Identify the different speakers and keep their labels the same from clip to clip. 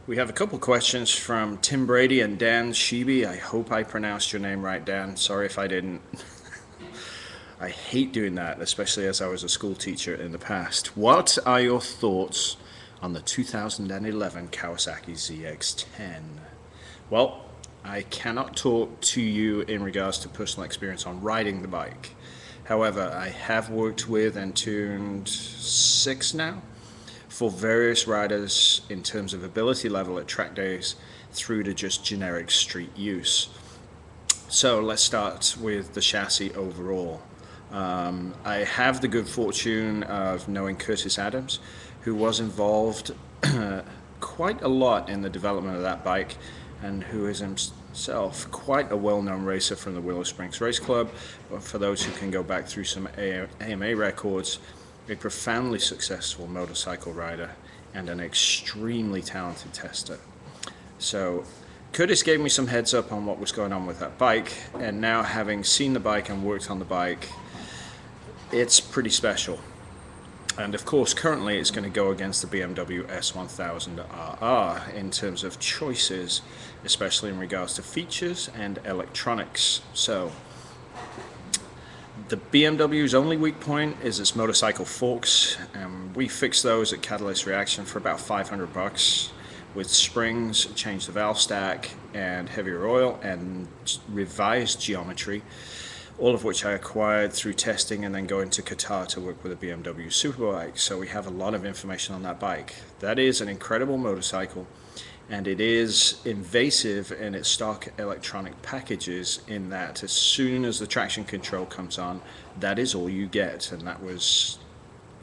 Speaker 1: We have a couple questions from Tim Brady and Dan Sheeby. I hope I pronounced your name right, Dan. Sorry if I didn't. I hate doing that, especially as I was a school teacher in the past. What are your thoughts on the 2011 Kawasaki ZX10? Well, I cannot talk to you in regards to personal experience on riding the bike. However, I have worked with and tuned six now for various riders in terms of ability level at track days through to just generic street use. So let's start with the chassis overall. I have the good fortune of knowing Curtis Adams, who was involved quite a lot in the development of that bike and who is himself quite a well-known racer from the Willow Springs Race Club. But for those who can go back through some AMA records, a profoundly successful motorcycle rider and an extremely talented tester. So Curtis gave me some heads up on what was going on with that bike, and now having seen the bike and worked on the bike, it's pretty special. And of course, currently it's going to go against the BMW S1000RR in terms of choices, especially in regards to features and electronics. So the BMW's only weak point is its motorcycle forks. We fixed those at Catalyst Reaction for about $500 with springs, changed the valve stack, and heavier oil, and revised geometry, all of which I acquired through testing and then going to Qatar to work with a BMW Superbike. So we have a lot of information on that bike. That is an incredible motorcycle, and it is invasive in its stock electronic packages in that as soon as the traction control comes on, that is all you get, and that was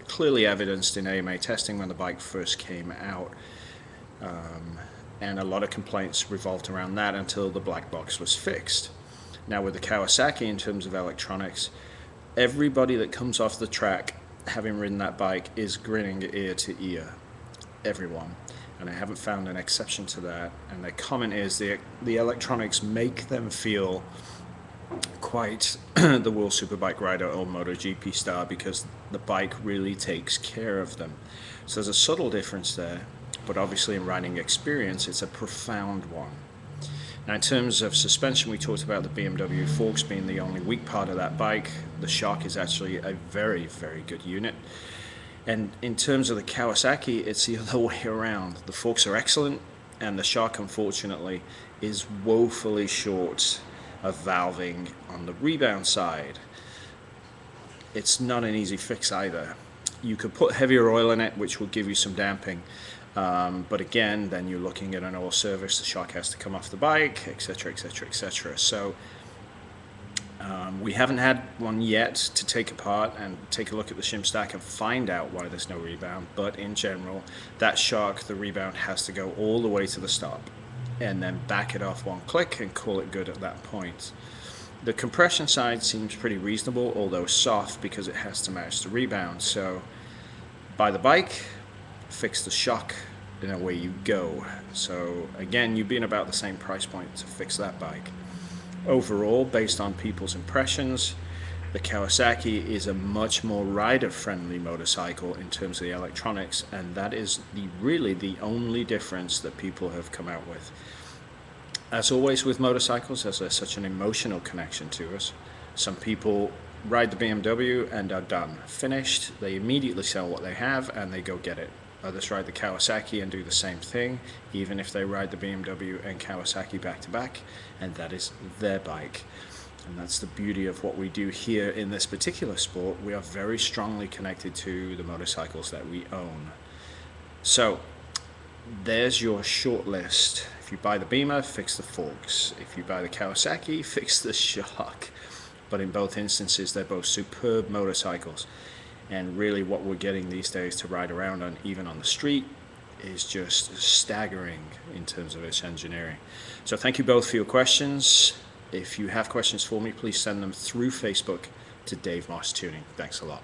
Speaker 1: clearly evidenced in AMA testing when the bike first came out. And a lot of complaints revolved around that until the black box was fixed. Now with the Kawasaki, in terms of electronics, everybody that comes off the track having ridden that bike is grinning ear to ear. Everyone. And I haven't found an exception to that. And the comment is the electronics make them feel quite the World Superbike rider or MotoGP star, because the bike really takes care of them. So there's a subtle difference there, but obviously in riding experience, it's a profound one. Now in terms of suspension, we talked about the BMW forks being the only weak part of that bike. The shock is actually a very, very good unit. And in terms of the Kawasaki, it's the other way around. The forks are excellent, and the shock, unfortunately, is woefully short of valving on the rebound side. It's not an easy fix either. You could put heavier oil in it, which will give you some damping. But again, then you're looking at an oil service, the shock has to come off the bike, etc., etc., etc. So we haven't had one yet to take apart and take a look at the shim stack and find out why there's no rebound. But in general, that shock, the rebound has to go all the way to the stop and then back it off one click and call it good at that point. The compression side seems pretty reasonable, although soft, because it has to match the rebound. So buy the bike, fix the shock, and away you go. So again, you'd be in about the same price point to fix that bike. Overall, based on people's impressions, the Kawasaki is a much more rider-friendly motorcycle in terms of the electronics, and that is really the only difference that people have come out with. As always with motorcycles, as there's such an emotional connection to us, some people ride the BMW and are done, finished. They immediately sell what they have and they go get it. Others ride the Kawasaki and do the same thing, even if they ride the BMW and Kawasaki back to back, and that is their bike. And that's the beauty of what we do here in this particular sport. We are very strongly connected to the motorcycles that we own. So there's your short list. If you buy the Beamer, fix the forks. If you buy the Kawasaki, fix the shock. But in both instances, they're both superb motorcycles. And really what we're getting these days to ride around on, even on the street, is just staggering in terms of its engineering. So thank you both for your questions. If you have questions for me, please send them through Facebook to Dave Moss Tuning. Thanks a lot.